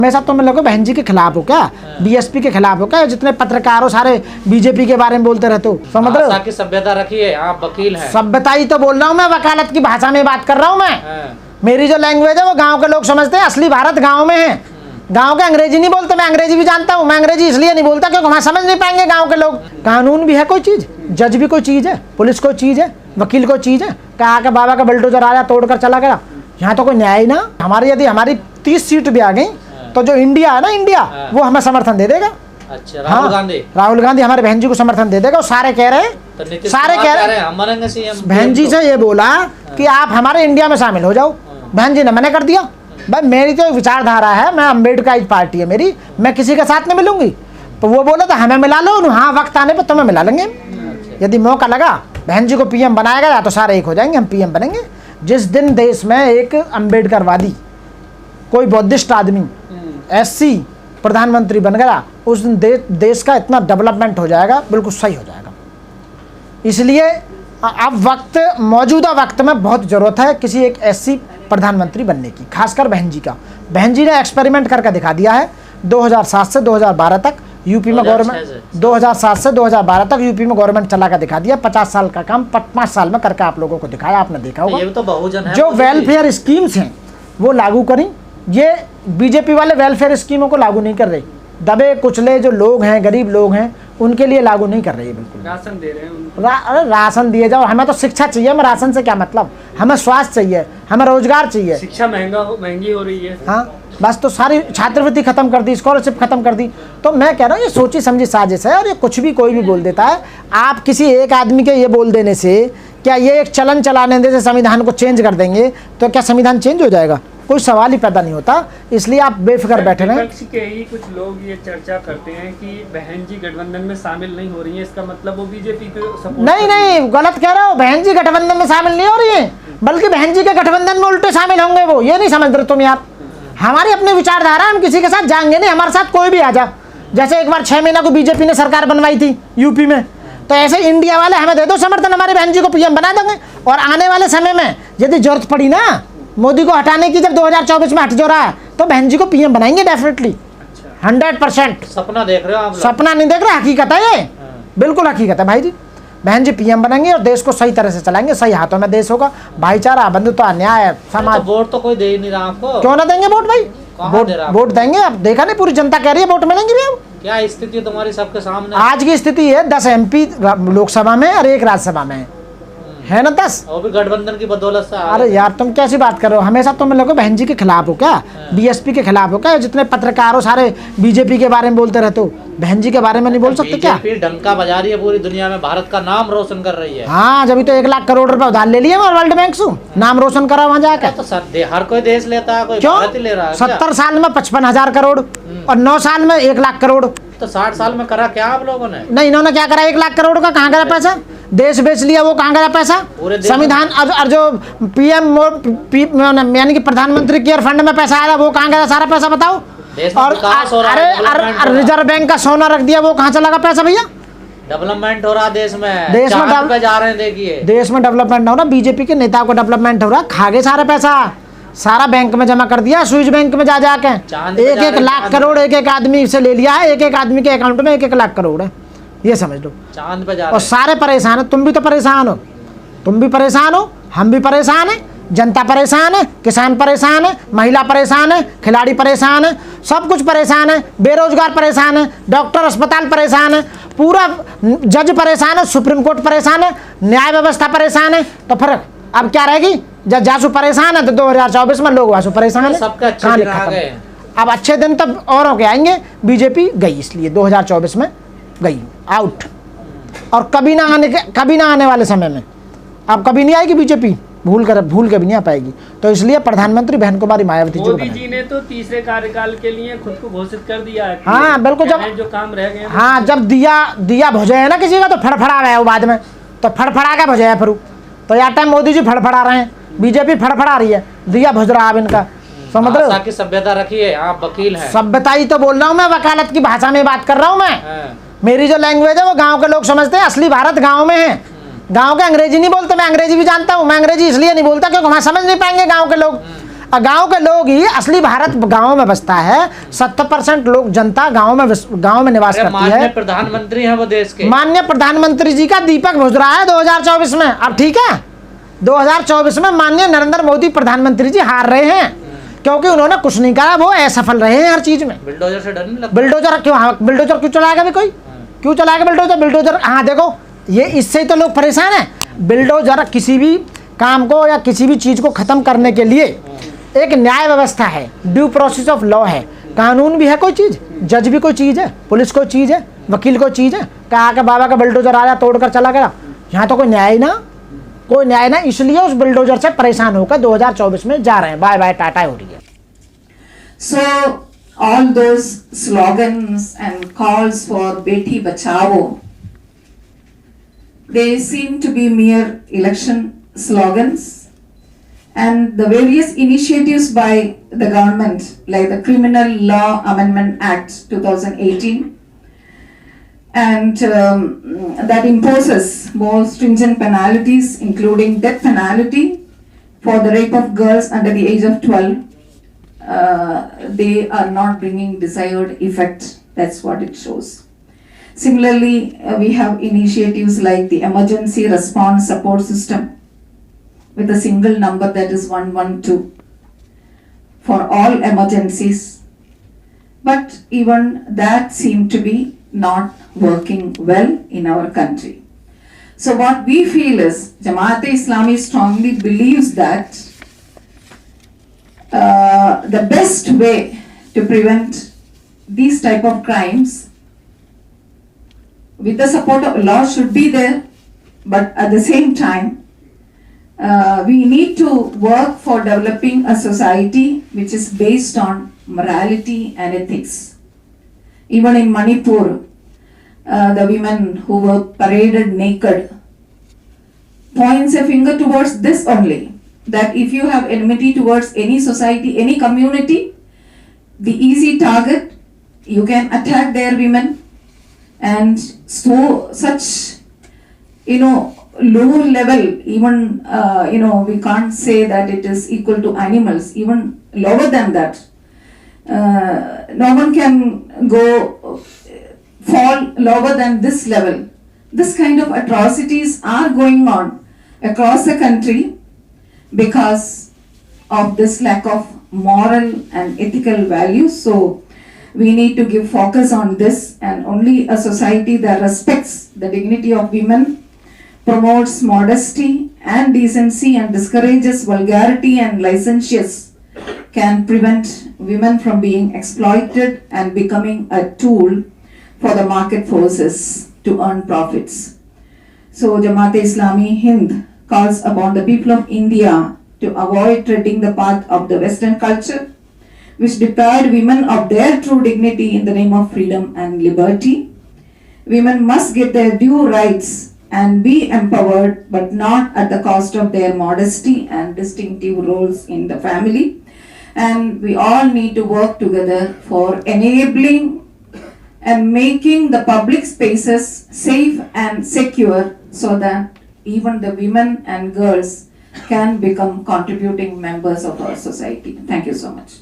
हमेशा तुम लोग बहन जी के खिलाफ हो क्या? बीएसपी के खिलाफ हो क्या? जितने पत्रकार हो सारे बीजेपी के बारे में बोलते रहते हो, समझ रहे हो? सभ्यता रखिए, आप वकील हैं। सभ्यता ही तो बोल रहा हूँ मैं, वकालत की भाषा में बात कर रहा हूँ मैं। मेरी जो लैंग्वेज है वो गांव के लोग समझते हैं, असली भारत गांव में है। गांव के अंग्रेजी नहीं बोलते, मैं अंग्रेजी भी जानता हूँ। मैं अंग्रेजी इसलिए नहीं बोलता क्योंकि वहाँ समझ नहीं पाएंगे गांव के लोग। कानून भी है कोई चीज, जज भी कोई चीज है, पुलिस कोई चीज है, वकील कोई चीज है। कहा कि बाबा का बुलडोजर आया तोड़कर चला गया, यहाँ तो कोई न्याय ही ना। हमारी यदि हमारी 30 सीट भी आ गई तो जो इंडिया है ना, इंडिया वो हमें समर्थन दे देगा। अच्छा, राहुल गांधी हमारे बहन जी को समर्थन दे देगा। सारे कह रहे हैं, सारे कह रहे हैं, बहन जी से ये बोला कि आप हमारे इंडिया में शामिल हो जाओ। बहन जी ने मना कर दिया। भाई मेरी तो विचारधारा है, मैं अम्बेडकर पार्टी है मेरी, मैं किसी के साथ नहीं मिलूंगी। तो वो बोला था हमें मिला लो, हाँ वक्त आने पर तुम्हें मिला लेंगे। यदि मौका लगा बहन जी को पीएम बनाया गया तो सारे एक हो जाएंगे, हम पीएम बनेंगे। जिस दिन देश में एक अम्बेडकरवादी कोई बौद्धिस्ट आदमी एससी प्रधानमंत्री बन गया, उस दिन देश का इतना डेवलपमेंट हो जाएगा, बिल्कुल सही हो जाएगा। इसलिए अब वक्त, मौजूदा वक्त में बहुत ज़रूरत है किसी एक एससी प्रधानमंत्री बनने की, खासकर बहन जी का। बहन जी ने एक्सपेरिमेंट करके दिखा दिया है। 2007 से 2012 तक यूपी में गवर्नमेंट, 2007 से 2012 तक यूपी में गवर्नमेंट चला कर दिखा दिया। 50 साल का काम 5 साल में करके आप लोगों को दिखाया, आपने देखा होगा। ये तो बहुजन है, जो वेलफेयर स्कीम्स हैं वो लागू करी। ये बीजेपी वाले वेलफेयर स्कीमों को लागू नहीं कर रहे। दबे कुचले जो लोग हैं, गरीब लोग हैं, उनके लिए लागू नहीं कर रही है। बिल्कुल राशन दे रहे हैं अरे राशन दिए जाओ। हमें तो शिक्षा चाहिए, हमें राशन से क्या मतलब। हमें स्वास्थ्य चाहिए, हमें रोजगार चाहिए। शिक्षा महंगी हो रही है। हाँ बस, तो सारी छात्रवृत्ति खत्म कर दी, स्कॉलरशिप खत्म कर दी। तो मैं कह रहा हूँ ये सोची समझी साजिश है, और ये कुछ भी कोई भी बोल देता है। आप किसी एक आदमी के ये बोल देने से क्या ये एक चलन चलाने दे से संविधान को चेंज कर देंगे? तो क्या संविधान चेंज हो जाएगा? कोई सवाल ही पैदा नहीं होता। इसलिए आप बेफिक्र बैठे रहें। विपक्ष के ही कुछ लोग ये चर्चा करते हैं कि बहन जी गठबंधन में शामिल नहीं हो रही है, इसका मतलब वो बीजेपी को सपोर्ट नहीं, गलत कह रहे हो। बहन जी गठबंधन में शामिल नहीं हो रही है, बल्कि बहन जी के गठबंधन में उल्टे शामिल होंगे वो। ये नहीं समझ रहे तुम यार। हमारी अपनी विचारधारा, हम किसी के साथ जाएंगे नहीं। हमारे साथ कोई भी आ जा। जैसे एक बार 6 महीना को बीजेपी ने सरकार बनवाई थी यूपी में, तो ऐसे इंडिया वाले हमें दे दो समर्थन, हमारी बहन जी को पीएम बना देंगे। और आने वाले समय में यदि जरूरत पड़ी ना मोदी को हटाने की, जब 2024 में हट जो रहा है, तो बहन जी को पीएम बनाएंगे डेफिनेटली, 100%। सपना देख रहे हो आप? सपना नहीं देख रहे, हकीकत है ये, बिल्कुल हकीकत है भाई जी। बहन जी पीएम बनेंगे और देश को सही तरह से चलाएंगे। सही हाथों में देश होगा, भाईचारा, बंधुता, न्याय, समाज। वोट तो कोई दे ही नहीं रहा आपको। क्यों ना देंगे वोट भाई? वोट देंगे। अब देखा नहीं, पूरी जनता कह रही है वोट मिलेंगे भी। अब क्या स्थिति तुम्हारी सबके सामने? आज की स्थिति है 10 MP लोकसभा में और 1 राज्यसभा में है ना, 10। वो भी गठबंधन की बदौलत से। अरे यार तुम कैसी बात कर रहे हो? हमेशा तुम लोग बहन जी के खिलाफ हो क्या? बीएसपी के खिलाफ हो क्या? जितने पत्रकार हो सारे बीजेपी के बारे में बोलते रहते हो, बहन जी के बारे में नहीं बोल सकते क्या? बीजेपी डंका बजा रही है पूरी दुनिया में, भारत का नाम रोशन कर रही है। हाँ, जब तो 1 लाख करोड़ रुपए उधार ले लिए वर्ल्ड बैंक से, नाम रोशन करा वहाँ जाकर। तो हर कोई देश लेता है, कोई भारत ही ले रहा है। 70 साल में 55,000 करोड़ और 9 साल में 1 लाख करोड़। तो 60 साल में करा क्या आप लोगों ने? नहीं, इन्होंने क्या करा? 1 लाख करोड़ का कहाँ गया पैसा? देश बेच लिया, वो कहाँ गया पैसा? संविधान और जो पीएम यानी कि प्रधानमंत्री केयर फंड में पैसा आया वो कहाँ गया? सारा पैसा बताओ। और अरे रिजर्व बैंक का सोना रख दिया, वो कहाँ चला गया पैसा भैया? डेवलपमेंट हो रहा देश में, देश में पे जा रहे हैं। देखिए देश में डेवलपमेंट हो रहा, बीजेपी के नेताओं को डेवलपमेंट हो रहा। खा गए सारा पैसा, सारा बैंक में जमा कर दिया, स्विस बैंक में जा जाके 1-1 लाख करोड़ एक आदमी से ले लिया है। 1-1 आदमी के अकाउंट में 1-1 लाख करोड़ है, ये समझ लो। चांद पे जा रहे और सारे परेशान है। तुम भी तो परेशान हो, तुम भी परेशान हो, हम भी परेशान है, जनता परेशान है, किसान परेशान है, महिला परेशान है, खिलाड़ी परेशान है, सब कुछ परेशान है। बेरोजगार परेशान है, डॉक्टर अस्पताल परेशान है, पूरा जज परेशान है, सुप्रीम कोर्ट परेशान है, न्याय व्यवस्था परेशान है। तो फिर अब क्या रहेगी? जब जासू परेशान है तो 2024 में लोग वासु परेशान है। सबका अच्छे दिन आ गए। अब अच्छे दिन तब औरों के आएंगे। बीजेपी गई, इसलिए 2024 में गई आउट, और कभी ना आने वाले समय में अब कभी नहीं आएगी बीजेपी, भूल के भी नहीं आ पाएगी। तो इसलिए प्रधानमंत्री बहन कुमारी मायावती मोदी जी ने तो तीसरे कार्यकाल के लिए खुद को घोषित कर दिया है। हाँ बिल्कुल, जब जो काम रह गए, हाँ जब दिया भुजे है ना किसी का, तो फड़फड़ा है वो बाद में, तो फड़फड़ा के भुजे है फिर। तो यार टाइम मोदी जी फड़फड़ा रहे हैं, बीजेपी फड़फड़ा रही है, दिया भुज रहा है इनका, समझ रहे हो? सभ्यता रखिए, आप वकील हैं। सभ्यता ही तो बोल रहा हूँ मैं, वकालत की भाषा में बात कर रहा हूँ मैं। मेरी जो लैंग्वेज है वो गांव के लोग समझते हैं, असली भारत गांव में है। गांव के अंग्रेजी नहीं बोलते, मैं अंग्रेजी भी जानता हूँ। मैं अंग्रेजी इसलिए नहीं बोलता क्योंकि वहाँ समझ नहीं पाएंगे गांव के लोग। और गांव के लोग ही असली भारत गांव में बसता है। 70% लोग जनता गांव में निवास करती माननीय है। प्रधानमंत्री हैं वो देश के। माननीय प्रधानमंत्री जी का दीपक बुझ रहा है 2024 में। अब ठीक है, 2024 में माननीय नरेंद्र मोदी प्रधानमंत्री जी हार रहे हैं क्योंकि उन्होंने कुछ नहीं करा, वो असफल रहे हैं हर चीज में। बिल्डोजर से डर नहीं लगता? बिल्डोजर क्यों चलाएगा भी कोई? क्यों चलाएगा बिल्डोजर? हाँ देखो, ये इससे ही तो लोग परेशान हैं। बिल्डोजर किसी भी काम को या किसी भी चीज को खत्म करने के लिए एक न्याय व्यवस्था है, ड्यू प्रोसेस ऑफ लॉ है, कानून भी है कोई चीज, जज भी कोई चीज है, पुलिस कोई चीज है, वकील कोई चीज है। कहा कि बाबा का बिल्डोजर आया तोड़कर चला गया, यहाँ तो कोई न्याय ना, इसलिए उस बिल्डोजर से परेशान होकर 2024 में जा रहे हैं। बाय बाय टाटा हो रही है। So all those slogans and calls for Beti Bachao, they seem to be mere election slogans, and the various initiatives by the government like the Criminal Law Amendment Act 2018 and that imposes more stringent penalties including death penalty for the rape of girls under the age of 12. They are not bringing desired effect. That's what it shows. Similarly, we have initiatives like the emergency response support system with a single number, that is 112, for all emergencies. But even that seemed to be not working well in our country. So what we feel is, Jamaat-e-Islami strongly believes that the best way to prevent these type of crimes with the support of law should be there, but at the same time we need to work for developing a society which is based on morality and ethics. Even in Manipur, the women who were paraded naked points a finger towards this only, that if you have enmity towards any society, any community, the easy target, you can attack their women. And so such, low level, even, we can't say that it is equal to animals, even lower than that. No one can fall lower than this level. This kind of atrocities are going on across the country because of this lack of moral and ethical values. So we need to give focus on this, and only a society that respects the dignity of women, promotes modesty and decency, and discourages vulgarity and licentiousness can prevent women from being exploited and becoming a tool for the market forces to earn profits. So Jamaat-e-Islami Hind calls upon the people of India to avoid treading the path of the Western culture, which deprived women of their true dignity in the name of freedom and liberty. Women must get their due rights and be empowered, but not at the cost of their modesty and distinctive roles in the family. And we all need to work together for enabling and making the public spaces safe and secure, so that even the women and girls can become contributing members of our society. Thank you so much.